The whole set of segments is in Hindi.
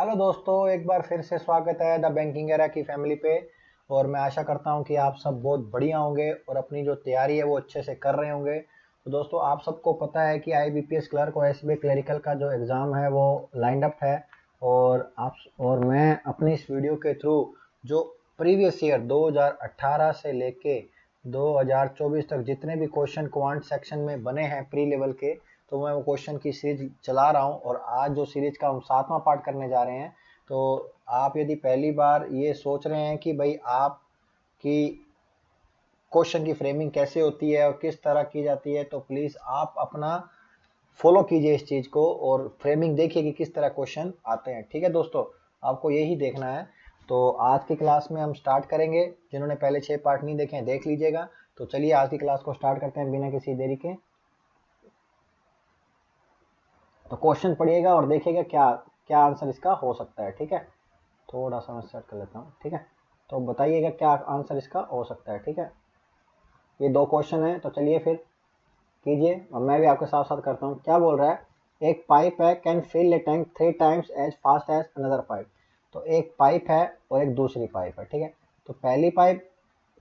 हेलो दोस्तों, एक बार फिर से स्वागत है द बैंकिंग एरा की फैमिली पे। और मैं आशा करता हूं कि आप सब बहुत बढ़िया होंगे और अपनी जो तैयारी है वो अच्छे से कर रहे होंगे। तो दोस्तों, आप सबको पता है कि आईबीपीएस क्लर्क और एसबीआई क्लरिकल का जो एग्ज़ाम है वो लाइंड अप है। और मैं अपनी इस वीडियो के थ्रू जो प्रीवियस ईयर 2018 से लेके 2024 तक जितने भी क्वेश्चन क्वांट सेक्शन में बने हैं प्री लेवल के, तो मैं वो क्वेश्चन की सीरीज चला रहा हूँ। और आज जो सीरीज का हम 7वां पार्ट करने जा रहे हैं, तो आप यदि पहली बार ये सोच रहे हैं कि भाई आपकी क्वेश्चन की फ्रेमिंग कैसे होती है और किस तरह की जाती है, तो प्लीज़ आप अपना फॉलो कीजिए इस चीज़ को और फ्रेमिंग देखिए कि किस तरह क्वेश्चन आते हैं। ठीक है दोस्तों, आपको यही देखना है। तो आज की क्लास में हम स्टार्ट करेंगे। जिन्होंने पहले 6 पार्ट नहीं देखे हैं देख लीजिएगा। तो चलिए आज की क्लास को स्टार्ट करते हैं बिना किसी देरी के। तो क्वेश्चन पढ़िएगा और देखिएगा क्या क्या आंसर इसका हो सकता है। ठीक है, थोड़ा सा मैं सेट कर लेता हूँ। ठीक है, तो बताइएगा क्या आंसर इसका हो सकता है। ठीक है, ये 2 क्वेश्चन है, तो चलिए फिर कीजिए और मैं भी आपके साथ साथ करता हूँ। क्या बोल रहा है, एक पाइप है can fill a tank 3 times as fast as another pipe. तो एक पाइप है और एक दूसरी पाइप है। ठीक है, तो पहली पाइप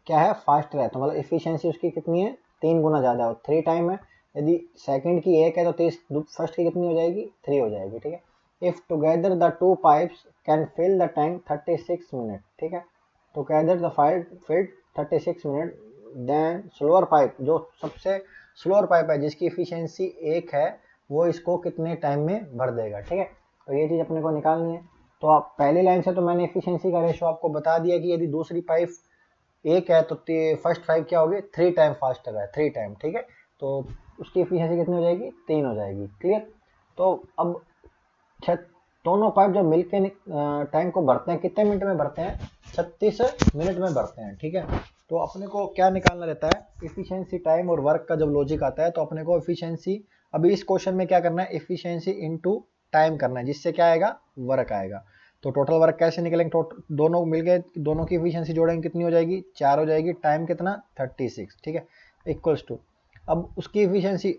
क्या है, फास्ट है, तो मतलब इफिशियंसी उसकी कितनी है, 3 गुना ज़्यादा है, 3 टाइम है। यदि सेकंड की 1 है तो 30 फर्स्ट की कितनी हो जाएगी, 3 हो जाएगी। ठीक है, if together the two pipes can fill the tank 36 minute. ठीक है, together the pipe fill 36 minute, then slower pipe, जो सबसे स्लोअर पाइप है जिसकी इफिशियंसी 1 है, वो इसको कितने टाइम में भर देगा। ठीक है, तो ये चीज़ अपने को निकालनी है। तो आप पहली लाइन से तो मैंने इफिशियंसी का रेशो आपको बता दिया कि यदि दूसरी पाइप 1 है तो फर्स्ट पाइप क्या होगी, 3 टाइम फास्टर है, 3 टाइम। ठीक है, तो उसकी एफिशिएंसी कितनी हो जाएगी, 3 हो जाएगी। क्लियर। तो अब दोनों पाइप जब मिलके टैंक को भरते हैं, कितने मिनट में भरते हैं, 36 मिनट में भरते हैं। ठीक है, तो अपने को क्या निकालना रहता है, इफिशियंसी टाइम और वर्क का जब लॉजिक आता है तो अपने को इफिशियंसी, अभी इस क्वेश्चन में क्या करना है, इफिशियंसी इनटू टाइम करना है, जिससे क्या आएगा, वर्क आएगा। तो टोटल वर्क कैसे निकलेंगे, दोनों मिल गए, दोनों की इफिशियंसी जोड़ेंगे, कितनी हो जाएगी, 4 हो जाएगी। टाइम कितना, 36। ठीक है, इक्वल्स टू, अब उसकी इफिशियंसी,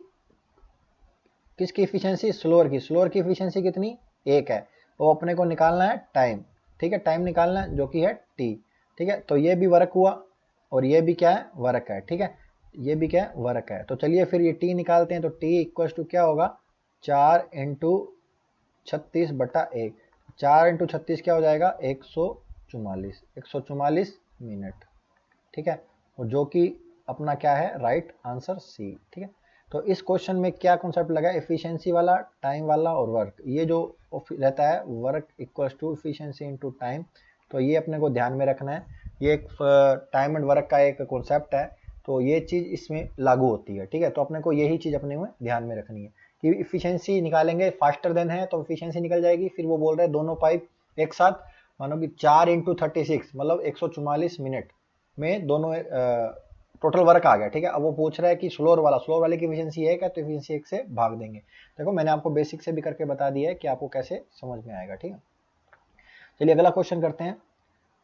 किसकी इफिशियंसी, स्लोअर की इफिशियंसी कितनी, 1 है, वो अपने को निकालना है टाइम। ठीक है, टाइम निकालना है जो कि है टी। ठीक है, तो ये भी वर्क हुआ और ये भी क्या है, वर्क है। ठीक है, ये भी क्या है, वर्क है। तो चलिए फिर ये टी निकालते हैं। तो टी इक्वल टू क्या होगा, 4 × 36/1। 4 × 36 क्या हो जाएगा, 144 मिनट। ठीक है, और जो कि अपना क्या है, राइट आंसर सी। ठीक है, तो इस क्वेश्चन में क्या कॉन्सेप्ट लगा, एफिशिएंसी वाला, टाइम वाला और वर्क। ये जो रहता है work equals to efficiency into time, तो ये अपने को ध्यान में रखना है। ये एक टाइम एंड वर्क का एक कॉन्सेप्ट है, तो ये चीज़ इसमें लागू होती है। ठीक है, तो अपने को यही चीज़ अपने में ध्यान में रखनी है कि इफिशियंसी निकालेंगे, फास्टर देन है तो इफिशियंसी निकल जाएगी। फिर वो बोल रहे हैं दोनों पाइप एक साथ, मानो कि 4 × 36 मतलब 144 मिनट में दोनों टोटल वर्क आ गया। ठीक है, अब वो पूछ रहा है कि स्लोअर वाले की एफिशिएंसी 1 है तो एफिशिएंसी 1 से भाग देंगे। देखो मैंने आपको बेसिक से भी करके बता दिया है कि आपको कैसे समझ में आएगा। ठीक है, चलिए अगला क्वेश्चन करते हैं।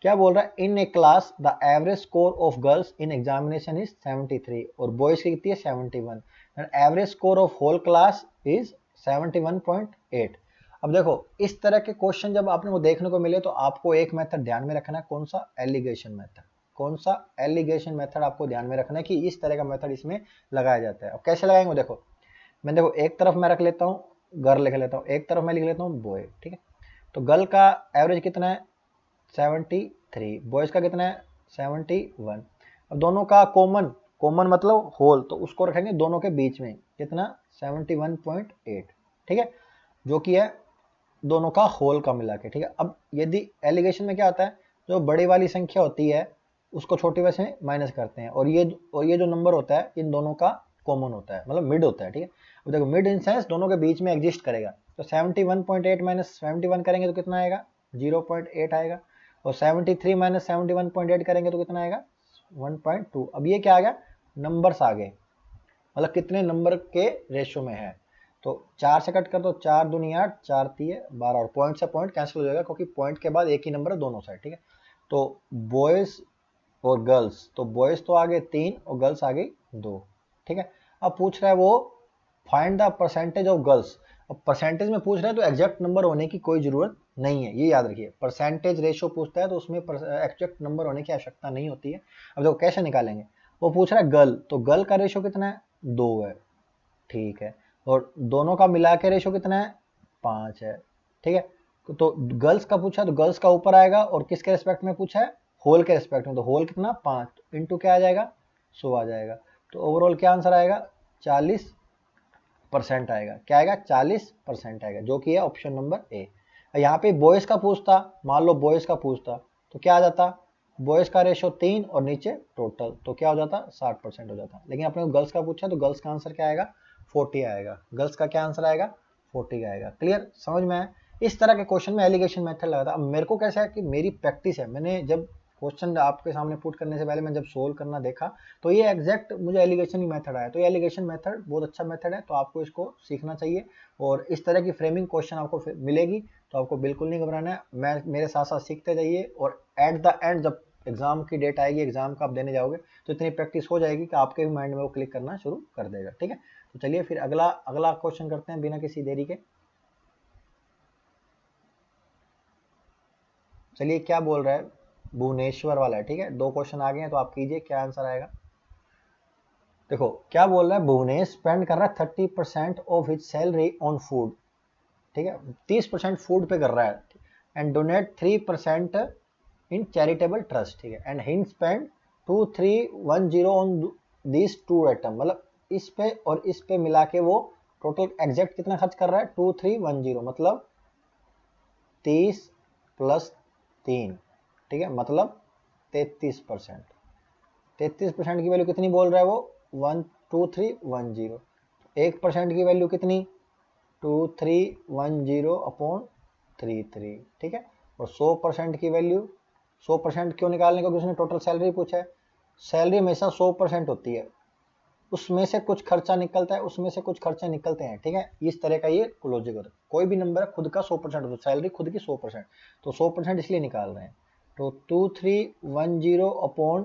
क्या बोल रहा है, in a class the average score of girls in examination is 73 और बॉयज की कितनी है, 71, and average score of whole class is 71.8। अब देखो इस तरह के क्वेश्चन जब आपने वो देखने को मिले तो आपको एक मेथड ध्यान में रखना है, कौन सा, एलिगेशन मेथड। कौन सा, एलिगेशन मेथड आपको ध्यान में रखना है कि इस तरह का मेथड इसमें लगाया जाता है। और कैसे लगाएंगे, देखो मैं, देखो एक तरफ मैं रख लेता हूँ गर्ल, लिख लेता हूँ, एक तरफ मैं लिख लेता हूँ बॉय। ठीक है, तो गर्ल का एवरेज कितना है, 73, बॉयज़ का कितना है, 71। अब दोनों का कॉमन, कॉमन मतलब होल, तो उसको रखेंगे दोनों के बीच में, कितना, 71.8। ठीक है, जो कि है दोनों का होल का मिला के। ठीक है, अब यदि एलिगेशन में क्या होता है, जो बड़ी वाली संख्या होती है उसको छोटी वैसे में माइनस करते हैं, और ये जो नंबर होता है इन दोनों का कॉमन होता है, मतलब मिड होता है। ठीक है, अब देखो मिड इन सेंस दोनों के बीच में एग्जिस्ट करेगा, तो 71.8 माइनस 71 करेंगे तो कितना आएगा, 0.8 आएगा, और 73 माइनस 71.8 करेंगे तो कितना आएगा, 1.2। अब ये क्या आ गया, नंबर्स आ गए, मतलब कितने नंबर के रेशो में है। तो 4 से कट कर दो, 4 दूनी 8, 4 तीय 12, और पॉइंट से पॉइंट कैंसिल हो जाएगा क्योंकि पॉइंट के बाद एक ही नंबर है दोनों साइड। ठीक है, तो बॉयज और गर्ल्स, तो बॉयज तो आ गए 3 और गर्ल्स आ गई 2। ठीक है, अब पूछ रहा है वो find the percentage of girls. और परसेंटेज में पूछ रहा है तो एग्जैक्ट नंबर होने की कोई जरूरत नहीं है, ये याद रखिए। परसेंटेज रेशियो पूछता है तो उसमें एग्जैक्ट नंबर होने की आवश्यकता नहीं होती है। अब देखो कैसे निकालेंगे, वो पूछ रहा है गर्ल, तो गर्ल का रेशियो कितना है, 2 है, ठीक है। और दोनों का मिला के रेशियो कितना है, 5 है, ठीक है। तो गर्ल्स का पूछा तो गर्ल्स का ऊपर आएगा, और किसके रेस्पेक्ट में पूछा है, होल के रेस्पेक्ट में, तो होल कितना 5 इंटू क्या आ जाएगा, 100 आ जाएगा। तो ओवरऑल क्या आंसर आएगा, 40% आएगा। क्या आएगा, 40% आएगा, जो कि है ऑप्शन नंबर ए। यहाँ पे बॉयज का पूछता, मान लो बॉयज का पूछता तो क्या आ जाता, बॉयज का रेशियो 3 और नीचे टोटल, तो क्या हो जाता, 60% हो जाता। लेकिन अपने को गर्ल्स का पूछा तो गर्ल्स का आंसर क्या आएगा, 40 आएगा। गर्ल्स का क्या आंसर आएगा, 40 का आएगा। क्लियर, समझ में आया। इस तरह के क्वेश्चन में एलिगेशन मेथड लगाता। अब मेरे को कैसा है कि मेरी प्रैक्टिस है, मैंने जब क्वेश्चन आपके सामने पुट करने से पहले मैं जब सोल्व करना देखा तो ये एग्जैक्ट मुझे एलिगेशन ही मेथड आया। तो ये एलिगेशन मेथड बहुत अच्छा मेथड है, तो आपको इसको सीखना चाहिए। और इस तरह की फ्रेमिंग क्वेश्चन आपको मिलेगी तो आपको बिल्कुल नहीं घबराना है। मैं मेरे साथ साथ सीखते जाइए, और एट द एंड जब एग्जाम की डेट आएगी, एग्जाम का आप देने जाओगे तो इतनी प्रैक्टिस हो जाएगी कि आपके भी माइंड में वो क्लिक करना शुरू कर देगा। ठीक है, तो चलिए फिर अगला अगला क्वेश्चन करते हैं बिना किसी देरी के। चलिए क्या बोल रहा है, भुवनेश्वर वाला है, ठीक है। 2 क्वेश्चन आ गए हैं तो आप कीजिए क्या आंसर आएगा। देखो क्या बोल रहा है, भुवनेश स्पेंड कर रहा है 30% of his salary on food, ठीक है, 30% फूड पे कर रहा है, and donate 3% in charitable trust, ठीक है, and he spend 2310 on this 2 item, मतलब इस पे और इस पे मिला के वो टोटल एग्जैक्ट कितना खर्च कर रहा है, 2310, मतलब 30 प्लस 3, ठीक है, मतलब 33%। 33% की वैल्यू कितनी बोल रहा है वो, 12310। 1% की वैल्यू कितनी, 2310 अपॉन 33, ठीक है। और 100% की वैल्यू, 100% क्यों निकालने, क्योंकि उसने टोटल सैलरी पूछा है। सैलरी हमेशा 100% होती है, उसमें से कुछ खर्चा निकलता है, उसमें से कुछ खर्चे निकलते हैं, ठीक है। इस तरह का ये लॉजिक होता है। कोई भी नंबर है खुद का 100% होता है, सैलरी खुद की 100%, तो 100% इसलिए निकाल रहे हैं। तो 2310 अपॉन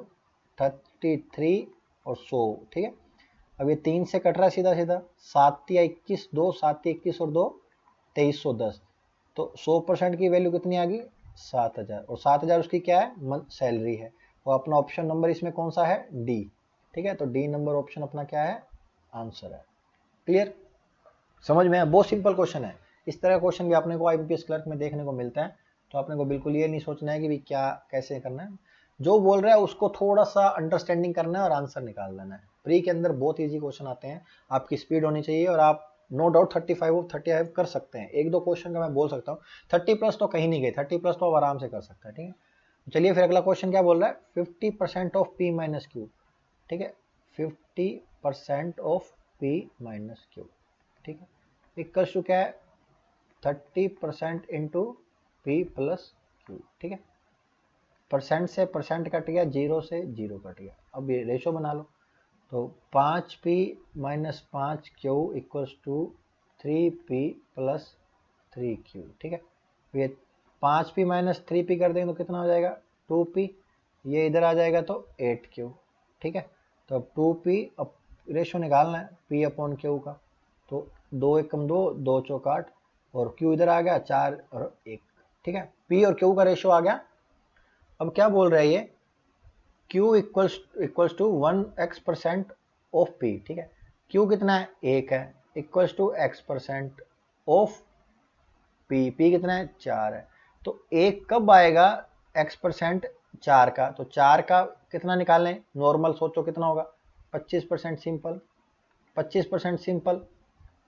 33 और 100, ठीक है। अब ये 3 से कट रहा है सीधा सीधा, 7 या 21, 2 7 21 और 2 2310, तो 100% की वैल्यू कितनी आ गई, 7000, और 7000 उसकी क्या है, सैलरी है। तो अपना ऑप्शन नंबर इसमें कौन सा है, डी, ठीक है। तो डी नंबर ऑप्शन अपना क्या है, आंसर है। क्लियर, समझ में है, बहुत सिंपल क्वेश्चन है। इस तरह का क्वेश्चन भी आपने को आईपीपीएस क्लर्क में देखने को मिलता है। तो आपने को बिल्कुल ये नहीं सोचना है कि भी क्या कैसे करना है, जो बोल रहा है उसको थोड़ा सा अंडरस्टैंडिंग करना है और आंसर निकाल लेना है। प्री के अंदर बहुत ईजी क्वेश्चन आते हैं, आपकी स्पीड होनी चाहिए, और आप नो डाउट 35 कर सकते हैं। एक दो क्वेश्चन का मैं बोल सकता हूँ, 30 प्लस तो कहीं नहीं गए, 30 प्लस तो आप आराम से कर सकते हैं, ठीक है। चलिए फिर अगला क्वेश्चन क्या बोल रहा है, 50% ऑफ पी माइनस क्यू, ठीक है, 50% ऑफ पी माइनस क्यू, ठीक है, इक्वल टू क्या है, 30% इंटू पी प्लस क्यू, ठीक है। परसेंट से परसेंट कट गया, 0 से 0 कट गया। अब ये रेशो बना लो, तो 5p minus 5q equals to 3p plus 3q, ठीक है। ये 5p माइनस 3p कर देंगे तो कितना हो जाएगा, 2p, ये इधर आ जाएगा तो 8q, ठीक है। तो अब 2p, अब रेशो निकालना है p अपॉन q का, तो 2 एकम 2, 2 चौक 8, और q इधर आ गया 4 और 1, ठीक है। p और q का रेशो आ गया। अब क्या बोल रहा है ये, q equals to 1x% of p, ठीक है। q कितना है, 1 है, equals to x% of p, p कितना है, 4 है। तो 1 कब आएगा, x% 4 का, तो 4 का कितना निकालें, नॉर्मल सोचो कितना होगा, 25%, सिंपल 25% सिंपल,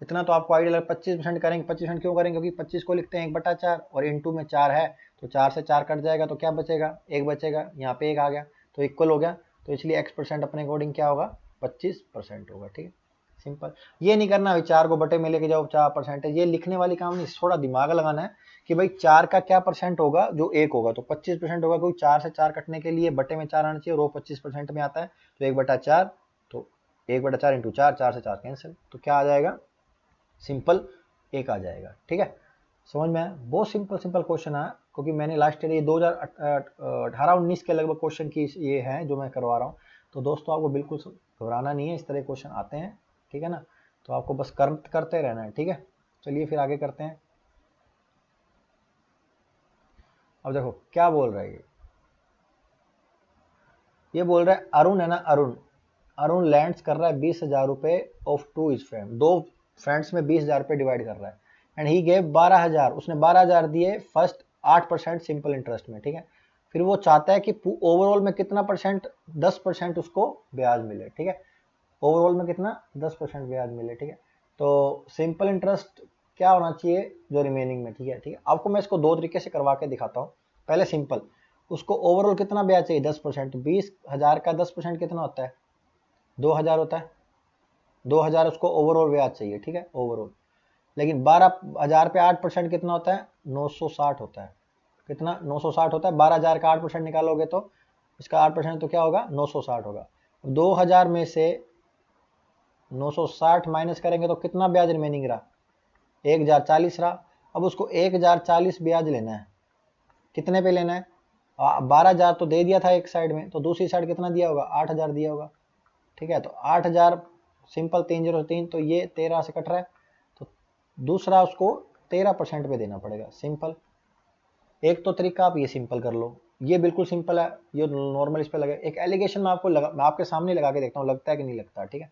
इतना तो आपको आइडिया लगा। 25% करेंगे, 25% क्यों करेंगे, क्योंकि 25 को लिखते हैं 1/4 और इंटू में 4 है, तो 4 से 4 कट जाएगा तो क्या बचेगा, 1 बचेगा, यहाँ पे 1 आ गया तो इक्वल हो गया। तो इसलिए x% अपने अकॉर्डिंग क्या होगा, 25% होगा, ठीक है, सिंपल। ये नहीं करना भाई 4 को बटे में लेके जाओ 4%, ये लिखने वाली काम नहीं, थोड़ा दिमाग लगाना है कि भाई 4 का क्या परसेंट होगा, जो 1 होगा तो 25% होगा, क्योंकि 4 से 4 कटने के लिए बटे में 4 आना चाहिए, रो 25% में आता है, तो 1/4, तो 1/4 इंटू 4, 4 से 4 कैंसिल, तो क्या आ जाएगा, सिंपल 1 आ जाएगा, ठीक है। समझ में आया, बहुत सिंपल सिंपल क्वेश्चन है, क्योंकि मैंने लास्ट ईयर ये 2018-19 के लगभग क्वेश्चन की ये है जो मैं करवा रहा हूँ। तो दोस्तों आपको बिल्कुल घबराना नहीं है, इस तरह क्वेश्चन आते हैं, ठीक है ना। तो आपको बस करते रहना है, ठीक है। चलिए फिर आगे करते हैं। अब देखो क्या बोल रहा है ये बोल रहा है अरुण है ना, अरुण लैंड्स कर रहा है 20,000 रुपए ऑफ टू इज फ्रेंड, दो फ्रेंड्स में 20,000 रुपए डिवाइड कर रहा है, एंड ही गेव 12,000, उसने 12,000 दिए फर्स्ट 8% सिंपल इंटरेस्ट में, ठीक है। फिर वो चाहता है कि ओवरऑल में कितना परसेंट, 10% उसको ब्याज मिले, ठीक है। ओवरऑल में कितना, 10% ब्याज मिले, ठीक है। तो सिंपल इंटरेस्ट क्या होना चाहिए जो रिमेनिंग में, ठीक है, ठीक है। आपको मैं इसको दो तरीके से करवा के दिखाता हूँ। पहले सिंपल, उसको ओवरऑल कितना ब्याज चाहिए, 10%, 20,000 का 10% कितना होता है, 2,000 होता है, 2,000 उसको ओवरऑल ब्याज चाहिए, ठीक है, ओवरऑल। लेकिन 12,000 पे 8% कितना होता है, 960 होता है, कितना, 960 होता है। 12,000 का 8% निकालोगे तो इसका 8% तो क्या होगा, 960 होगा। 2,000 में से 960 माइनस करेंगे तो कितना ब्याज रिमेनिंग रहा, 1,040 रहा। अब उसको 1,040 ब्याज लेना है, कितने पे लेना है, 12,000 तो दे दिया था एक साइड में, तो दूसरी साइड कितना दिया होगा, 8,000 दिया होगा, ठीक है। तो 8,000 सिंपल 303, तो ये 13 से कट रहा है, तो दूसरा उसको 13% पे देना पड़ेगा, सिंपल। एक तो तरीका आप ये सिंपल कर लो, ये बिल्कुल सिंपल है, ये नॉर्मल इस पे लगे। एक एलिगेशन में आपको मैं आपके सामने लगा के देखता हूँ लगता है कि नहीं लगता, ठीक है।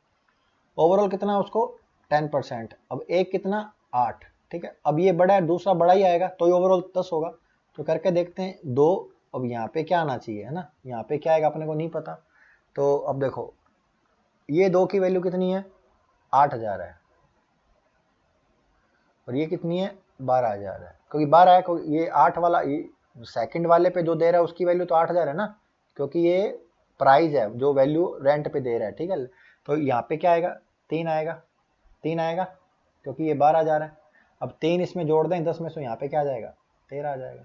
ओवरऑल कितना उसको 10%, अब एक कितना 8, ठीक है। अब ये बड़ा है, दूसरा बड़ा ही आएगा तो ओवरऑल 10 होगा। तो करके देखते हैं दो, अब यहाँ पे क्या आना चाहिए, है ना, यहाँ पे क्या आएगा अपने को नहीं पता। तो अब देखो ये दो की वैल्यू कितनी है, 8,000 है, और ये कितनी है, 12,000 है, क्योंकि 12 है, क्योंकि ये 8 वाला, ये सेकंड वाले पे जो दे रहा है उसकी वैल्यू तो 8,000 है ना, क्योंकि ये प्राइस है जो वैल्यू रेंट पे दे रहा है, ठीक है। तो यहाँ पे क्या आएगा, 3 आएगा, 3 आएगा, क्योंकि ये 12,000 है। अब 3 इसमें जोड़ दें 10 में, से यहाँ पे क्या आ जाएगा, 13 आ जाएगा।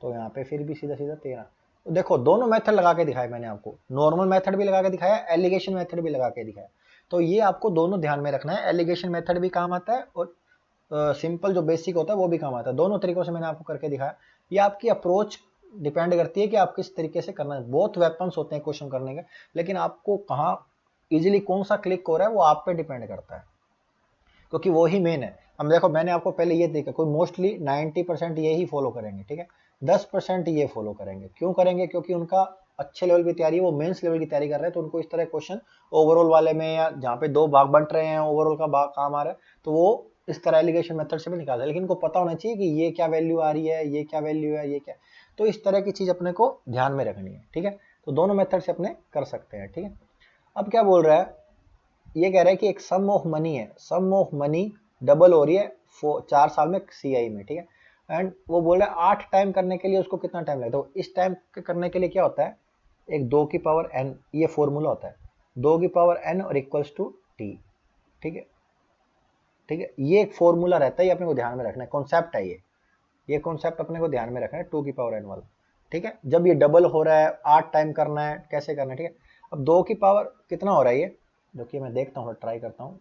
तो यहाँ पे फिर भी सीधा सीधा 13। तो देखो दोनों मेथड लगा के दिखाया मैंने आपको, नॉर्मल मेथड भी लगा के दिखाया, एलिगेशन मेथड भी लगा के दिखाया। तो ये आपको दोनों ध्यान में रखना है, एलिगेशन मेथड भी काम आता है और सिंपल जो बेसिक होता है वो भी काम आता है। दोनों तरीकों से मैंने आपको करके दिखाया। ये आपकी अप्रोच डिपेंड करती है कि आप किस तरीके से करना है। बहुत वेपन्स होते हैं क्वेश्चन करने के, लेकिन आपको कहाँ इजीली कौन सा क्लिक हो रहा है वो आप पे डिपेंड करता है, क्योंकि वो ही मेन है। अब देखो मैंने आपको पहले ये देखा, कोई मोस्टली 90% ये ही फॉलो करेंगे, ठीक है, 10% ये फॉलो करेंगे। क्यों करेंगे, क्योंकि उनका अच्छे लेवल की तैयारी है, वो मेंस लेवल की तैयारी कर रहे हैं, तो उनको इस तरह क्वेश्चन ओवरऑल वाले में या जहाँ पे दो भाग बंट रहे हैं ओवरऑल का भाग काम आ रहा है, तो वो इस तरह एलिगेशन मेथड से भी निकाल रहे हैं। लेकिन इनको पता होना चाहिए कि ये क्या वैल्यू आ रही है, ये क्या वैल्यू है, ये क्या, तो इस तरह की चीज अपने को ध्यान में रखनी है, ठीक है। तो दोनों मेथड से अपने कर सकते हैं, ठीक है। अब क्या बोल रहा है, ये कह रहा है कि एक सम ऑफ मनी है, सम ऑफ मनी डबल हो रही है 4 साल में सीआई में, ठीक है। एंड वो बोल रहा है 8 टाइम करने के लिए उसको कितना टाइम लगता है। तो इस टाइम करने के लिए क्या होता है, एक 2 की पावर n, ये फॉर्मूला होता है, 2 की पावर n और इक्वल्स टू टी, ठीक है, ठीक है। ये एक फॉर्मूला रहता है, ये अपने को ध्यान में रखना है, कॉन्सेप्ट है ये कॉन्सेप्ट अपने को ध्यान में रखना है, 2 की पावर n वाला, ठीक है। जब ये डबल हो रहा है 8 टाइम करना है, कैसे करना है, ठीक है। अब 2 की पावर कितना हो रहा है ये, देखिए मैं देखता हूँ, ट्राई करता हूँ।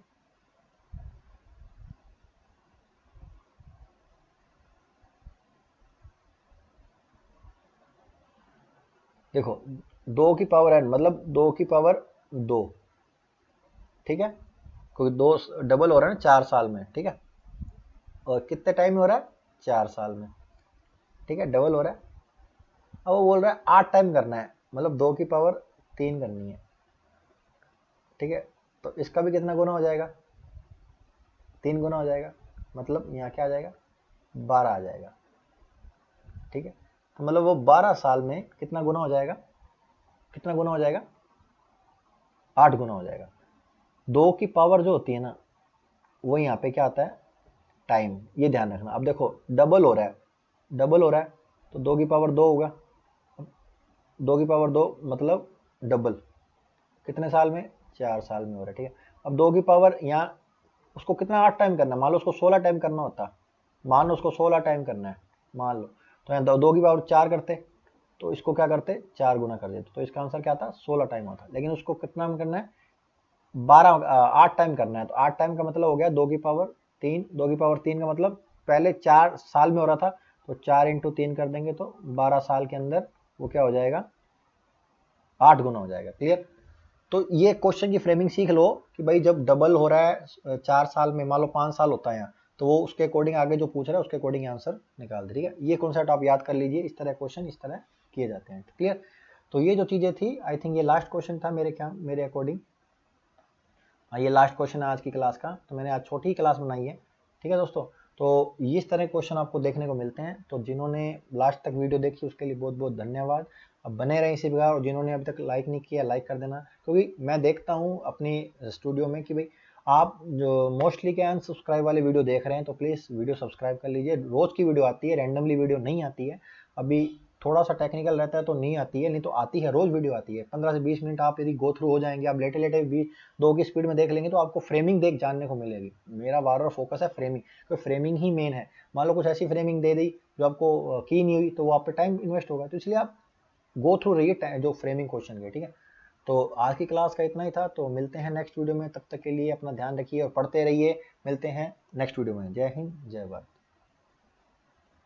देखो 2 की पावर n मतलब 2 की पावर 2, ठीक है, क्योंकि 2 डबल हो रहा है ना 4 साल में, ठीक है। और कितने टाइम में हो रहा है, 4 साल में, ठीक है, डबल हो रहा है। अब वो बोल रहा है 8 टाइम करना है, मतलब 2 की पावर 3 करनी है, ठीक है। तो इसका भी कितना गुना हो जाएगा, 3 गुना हो जाएगा, मतलब यहाँ क्या आ जाएगा, 12 आ जाएगा, ठीक है। तो मतलब वो 12 साल में कितना गुना हो जाएगा, कितना गुना हो जाएगा, 8 गुना हो जाएगा। 2 की पावर जो होती है ना, वो यहाँ पे क्या आता है, टाइम, ये ध्यान रखना। अब देखो डबल हो रहा है, डबल हो रहा है, तो 2 की पावर 2 होगा, 2 की पावर 2 मतलब डबल, कितने साल में, 4 साल में हो रहा है, ठीक है। अब 2 की पावर यहाँ उसको कितना 8 टाइम करना है, मान लो उसको 16 टाइम करना होता, मान लो उसको 16 टाइम करना है, मान लो, तो यहाँ 2 की पावर 4 करते, तो इसको क्या करते, 4 गुना कर देते, तो इसका आंसर क्या था, 16 टाइम होता। लेकिन उसको कितना करना है, 8 टाइम करना है, तो 8 टाइम का मतलब हो गया 2 की पावर 3, 2 की पावर 3 का मतलब पहले 4 साल में हो रहा था, तो 4 इंटू 3 कर देंगे तो 12 साल के अंदर वो क्या हो जाएगा, 8 गुना हो जाएगा। क्लियर। तो ये क्वेश्चन की फ्रेमिंग सीख लो कि भाई जब डबल हो रहा है 4 साल में, मान लो 5 साल होता है यहाँ, तो वो उसके अकॉर्डिंग आगे जो पूछ रहा है उसके अकॉर्डिंग आंसर निकाल दे। ठीक है, ये कॉन्सेप्ट आप याद कर लीजिए, इस तरह क्वेश्चन इस तरह किए जाते हैं। क्लियर? तो ये जो चीज़ें थी, आई थिंक ये लास्ट क्वेश्चन था मेरे अकॉर्डिंग। ये लास्ट क्वेश्चन है आज की क्लास का, तो मैंने आज छोटी ही क्लास बनाई है। ठीक है दोस्तों, तो इस तरह क्वेश्चन आपको देखने को मिलते हैं। तो जिन्होंने लास्ट तक वीडियो देखी उसके लिए बहुत बहुत धन्यवाद। अब बने रहें इसी प्रकार, और जिन्होंने अभी तक लाइक नहीं किया लाइक कर देना, क्योंकि मैं देखता हूँ अपनी स्टूडियो में कि भाई आप जो मोस्टली क्या अनसब्सक्राइब वाले वीडियो देख रहे हैं, तो प्लीज़ वीडियो सब्सक्राइब कर लीजिए। रोज़ की वीडियो आती है, रैंडमली वीडियो नहीं आती है। अभी थोड़ा सा टेक्निकल रहता है तो नहीं आती है, नहीं तो आती है, रोज़ वीडियो आती है। 15 से 20 मिनट आप यदि गो थ्रू हो जाएंगे, आप लेटे लेटे भी 2 की स्पीड में देख लेंगे, तो आपको फ्रेमिंग देख जानने को मिलेगी। मेरा बार बार फोकस है फ्रेमिंग, तो फ्रेमिंग ही मेन है। मान लो कुछ ऐसी फ्रेमिंग दे दी जो आपको की नहीं हुई, तो वो आप पे टाइम इन्वेस्ट होगा। तो इसलिए आप गो थ्रू रहिए जो फ्रेमिंग क्वेश्चन के। ठीक है, तो आज की क्लास का इतना ही था। तो मिलते हैं नेक्स्ट वीडियो में, तब तक के लिए अपना ध्यान रखिए और पढ़ते रहिए। मिलते हैं नेक्स्ट वीडियो में। जय हिंद, जय भारत।